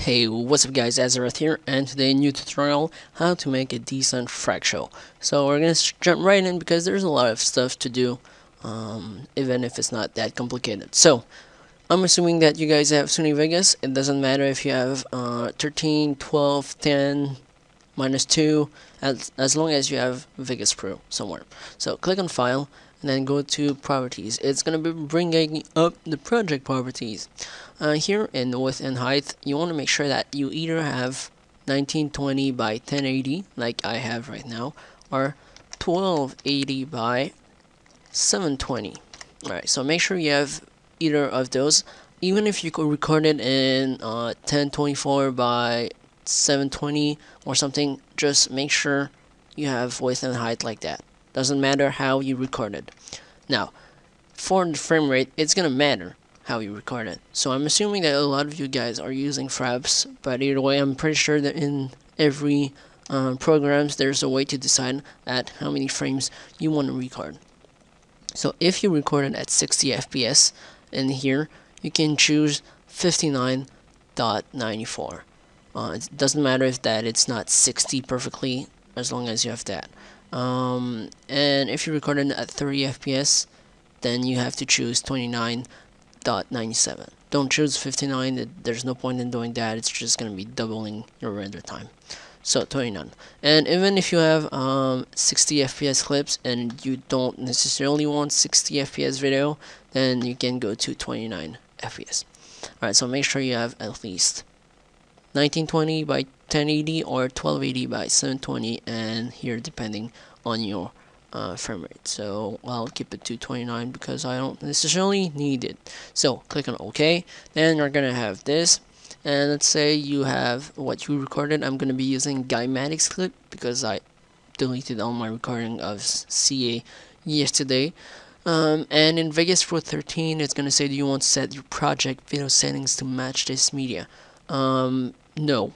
Hey, what's up guys, Azer0th here, and today a new tutorial how to make a decent Fragshow. So we're gonna jump right in because there's a lot of stuff to do, even if it's not that complicated. So I'm assuming that you guys have Sony Vegas. It doesn't matter if you have 13, 12, 10, -2, as long as you have Vegas Pro somewhere. So click on File and then go to Properties. It's gonna be bringing up the project properties. Here in width and height, you want to make sure that you either have 1920 by 1080 like I have right now, or 1280 by 720. Alright, so make sure you have either of those. Even if you could record it in 1024 by 720 or something, just make sure you have width and height like that. Doesn't matter how you record it. Now, for the frame rate, it's gonna matter how you record it. So I'm assuming that a lot of you guys are using Fraps, but either way, I'm pretty sure that in every programs there's a way to decide at how many frames you want to record. So if you record it at 60 FPS, in here you can choose 59.94. It doesn't matter if that it's not 60 perfectly, as long as you have that. And if you record it at 30 FPS, then you have to choose 29.97. Don't choose 59. There's no point in doing that. It's just gonna be doubling your render time. So 29. And even if you have 60 FPS clips and you don't necessarily want 60 FPS video, then you can go to 29 FPS. Alright, so make sure you have at least 1920 by 1080 or 1280 by 720, and here depending on your frame rate. So I'll keep it to 29 because I don't necessarily need it. So click on OK. Then you're gonna have this, and let's say you have what you recorded. I'm gonna be using Guymatic's clip because I deleted all my recording of CA yesterday. And in Vegas Pro 13, it's gonna say, do you want to set your project video settings to match this media? No.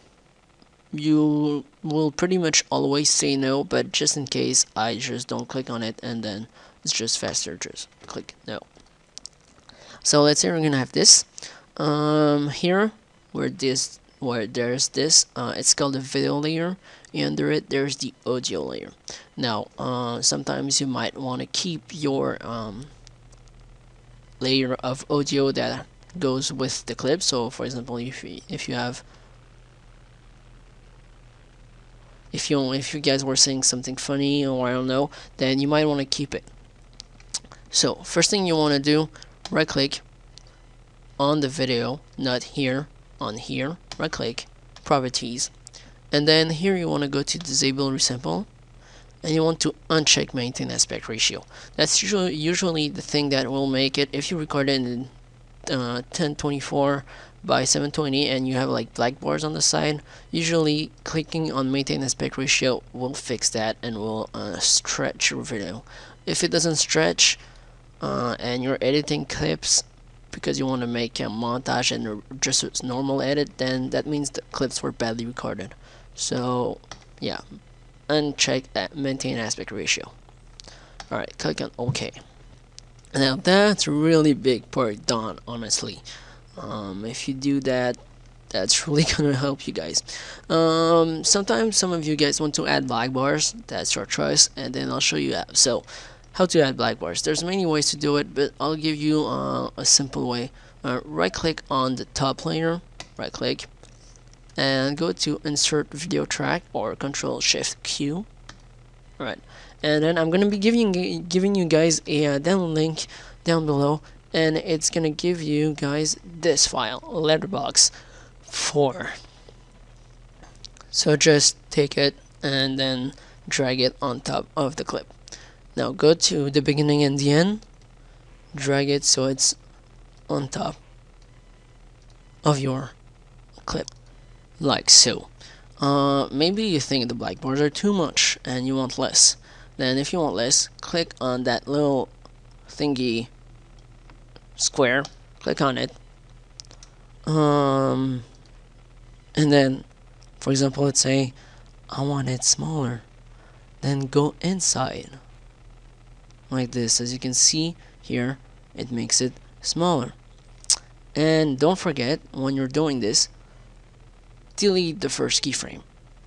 You will pretty much always say no, but just in case, I just don't click on it, and then it's just faster, just click no. So let's say we're gonna have this here where there's this, it's called the video layer, and under it there's the audio layer. Now sometimes you might want to keep your layer of audio that goes with the clip. So for example, if you have if you guys were saying something funny, or I don't know, then you might want to keep it. So first thing you want to do, right click on the video, not here, on here, right click, properties, and then here you want to go to disable resample, and you want to uncheck maintain aspect ratio. That's usually the thing that will make it, if you record it in 1024 by 720 and you have like black bars on the side, usually clicking on maintain aspect ratio will fix that and will stretch your video. If it doesn't stretch and you're editing clips because you want to make a montage and just a normal edit, then that means the clips were badly recorded. So yeah, uncheck that maintain aspect ratio. Alright, click on OK. Now that's a really big part done, honestly. If you do that, that's really gonna help you guys. Sometimes some of you guys want to add black bars. That's your choice, and then I'll show you how. So how to add black bars. There's many ways to do it, but I'll give you a simple way. Right click on the top layer, right click, and go to insert video track or Control Shift Q. Alright, and then I'm gonna be giving you guys a download link down below, and it's gonna give you guys this file, letterbox 4. So just take it and then drag it on top of the clip. Now go to the beginning and the end, drag it so it's on top of your clip, like so. Maybe you think the black bars are too much and you want less. Then if you want less, click on that little thingy square, click on it, and then for example, let's say I want it smaller, then go inside like this. As you can see here, it makes it smaller. And don't forget, when you're doing this, delete the first keyframe.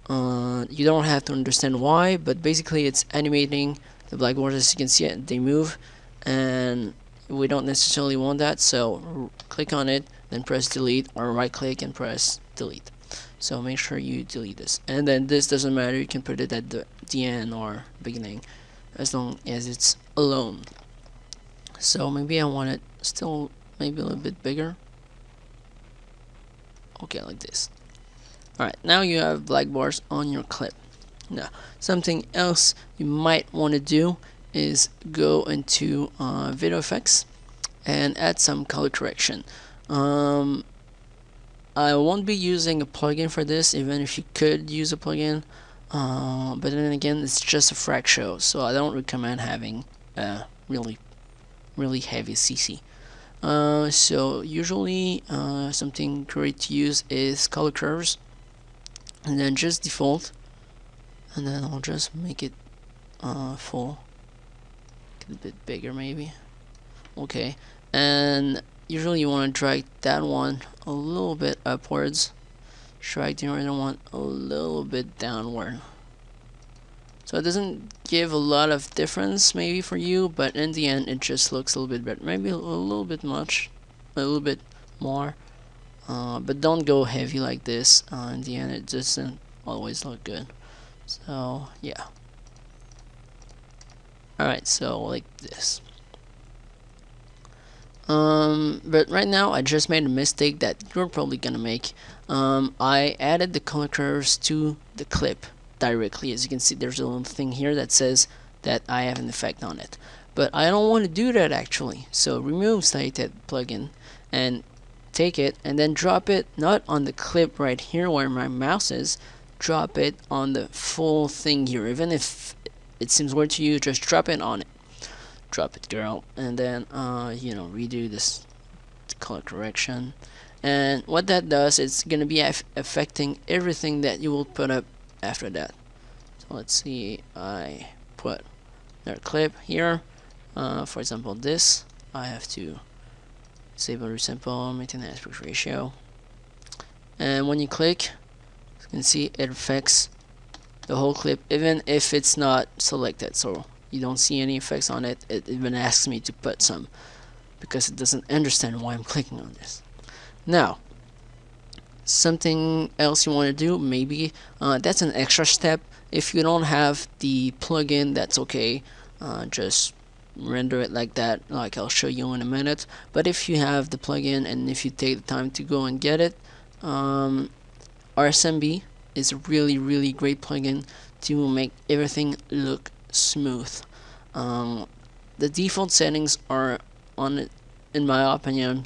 You don't have to understand why, but basically it's animating the blackboard. As you can see, they move, and we don't necessarily want that, so click on it, then press delete, or right click and press delete. So make sure you delete this, and then this doesn't matter, you can put it at the end or beginning as long as it's alone. So maybe I want it still maybe a little bit bigger. Okay, like this. Alright, now you have black bars on your clip. Now, something else you might want to do is go into video effects and add some color correction. I won't be using a plugin for this, even if you could use a plugin, but then again, it's just a Fragshow, so I don't recommend having a really heavy CC. So usually something great to use is color curves, and then just default, and then I'll just make it full, get a bit bigger maybe. Okay, and usually you want to drag that one a little bit upwards, drag the other one a little bit downward. So it doesn't give a lot of difference maybe for you, but in the end it just looks a little bit better, maybe a little bit much, a little bit more, but don't go heavy like this. In the end it doesn't always look good. So yeah, alright, so like this. But right now I just made a mistake that you're probably gonna make. I added the color curves to the clip directly. As you can see, there's a little thing here that says that I have an effect on it, but I don't want to do that actually. So remove selected plugin and take it and then drop it not on the clip right here where my mouse is, drop it on the full thing here. Even if it seems weird to you, just drop it on it. Drop it, girl. And then you know, redo this color correction, and what that does, it's gonna be affecting everything that you will put up after that. So let's see, I put their clip here, for example this, I have to disable resample, maintain the aspect ratio, and when you click, you can see it affects the whole clip even if it's not selected. So you don't see any effects on it. It even asks me to put some because it doesn't understand why I'm clicking on this. Now, something else you want to do, maybe that's an extra step. If you don't have the plugin, that's okay, just render it like that, like I'll show you in a minute. But if you have the plugin and if you take the time to go and get it, RSMB is a really great plugin to make everything look smooth. The default settings are on it, in my opinion,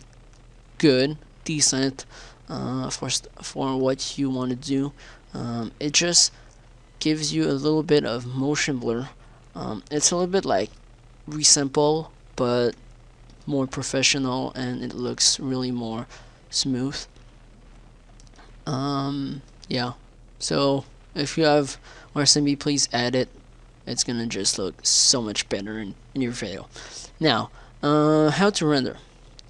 good, decent, for what you want to do. It just gives you a little bit of motion blur. It's a little bit like resample, but more professional, and it looks really more smooth. Yeah, so if you have RSMB, please add it. It's gonna just look so much better in your video. Now, how to render.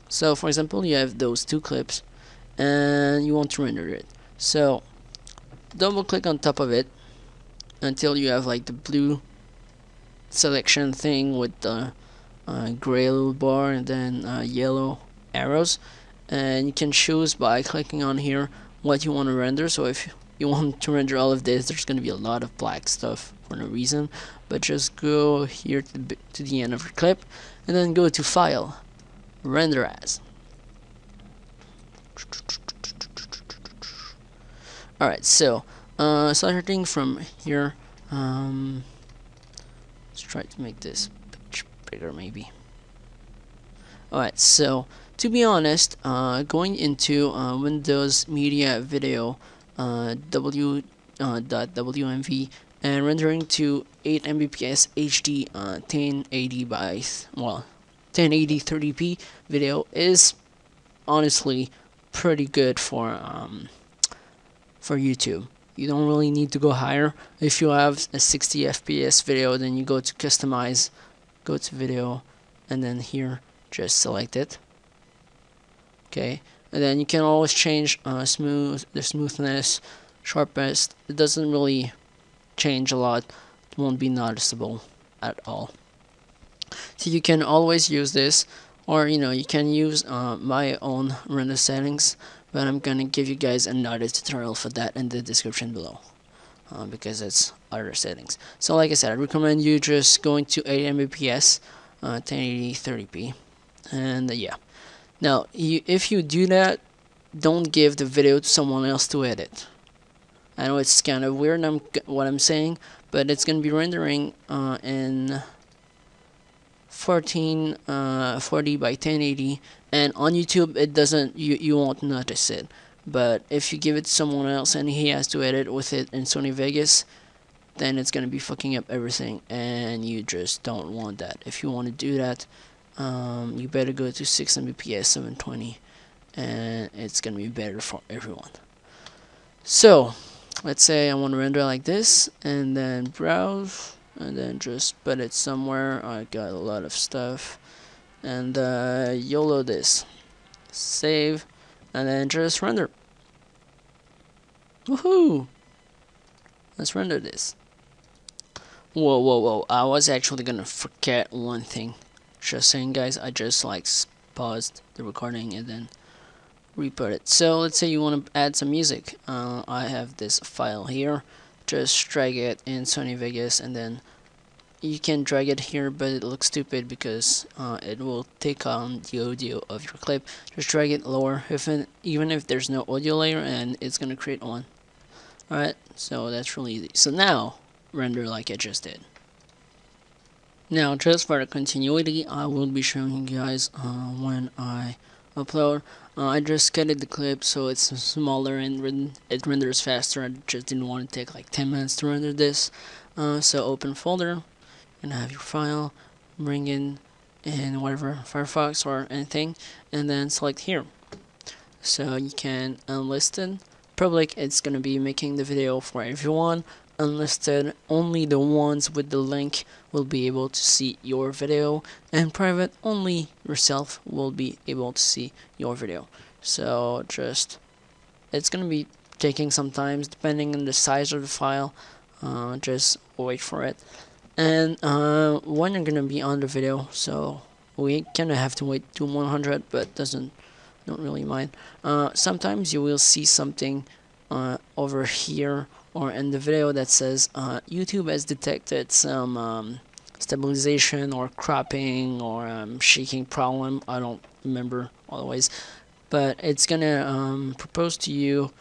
So for example, you have those two clips and you want to render it. So double click on top of it until you have like the blue selection thing with the gray little bar and then yellow arrows, and you can choose by clicking on here what you want to render. So if you want to render all of this, there's going to be a lot of black stuff for no reason, but just go here to the end of your clip and then go to File, Render As. Alright, so starting from here, let's try to make this picture bigger maybe. Alright, so to be honest, going into Windows Media Video WMV and rendering to 8 Mbps HD 1080 by 1080 30p video is honestly pretty good for YouTube. You don't really need to go higher. If you have a 60 FPS video, then you go to customize, go to video, and then here just select it. Okay, and then you can always change the smoothness, sharpness. It doesn't really change a lot. It won't be noticeable at all. So you can always use this, or you can use my own render settings, but I'm gonna give you guys another tutorial for that in the description below, because it's other settings. So like I said, I recommend you just going to 80 Mbps, 1080 30p, and yeah. Now if you do that, don't give the video to someone else to edit. I know it's kind of weird what I'm saying, but it's gonna be rendering in 1440 by 1080, and on YouTube it doesn't, you won't notice it. But if you give it to someone else and he has to edit with it in Sony Vegas, then it's gonna be fucking up everything, and you just don't want that. If you want to do that, you better go to 6 Mbps 720, and it's gonna be better for everyone. So let's say I want to render like this, and then browse, and then just put it somewhere. I got a lot of stuff, and YOLO this, save, and then just render. Woohoo! Let's render this. Whoa, I was actually gonna forget one thing. Just saying, guys, I just like paused the recording and then re-put it. So let's say you want to add some music. I have this file here. Just drag it in Sony Vegas, and then you can drag it here, but it looks stupid because it will take on the audio of your clip. Just drag it lower, even if there's no audio layer, and it's gonna create one. Alright, so that's really easy. So now render like I just did. Now, just for the continuity, I will be showing you guys when I upload. I just edited the clip so it's smaller and it renders faster. I just didn't want to take like 10 minutes to render this. So open folder, and have your file, bring in whatever, Firefox or anything, and then select here. So you can unlisted. Public, it's gonna be making the video for everyone. Unlisted, only the ones with the link will be able to see your video, and private, only yourself will be able to see your video. So it's gonna be taking some time depending on the size of the file. Just wait for it, and when you're gonna be on the video, so we kinda have to wait to 100, but don't really mind. Sometimes you will see something over here or in the video that says YouTube has detected some stabilization or cropping or shaking problem. I don't remember always, but it's gonna propose to you.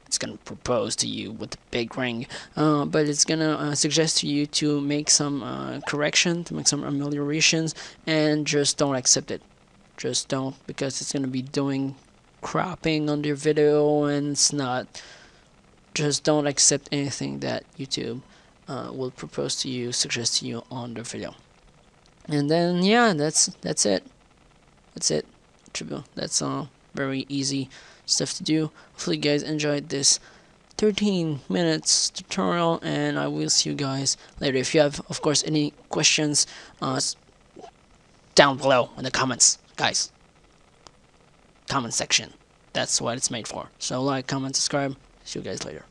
It's gonna propose to you with a big ring, but it's gonna suggest to you to make some correction, to make some ameliorations, and just don't accept it. Just don't, because it's gonna be doing cropping on your video, and it's not. Just don't accept anything that YouTube will propose to you, suggest to you on the video. And then yeah, that's it. That's it. That's very easy stuff to do. Hopefully you guys enjoyed this 13 minutes tutorial, and I will see you guys later. If you have, of course, any questions, down below in the comments, guys. Comment section. That's what it's made for. So like, comment, subscribe. See you guys later.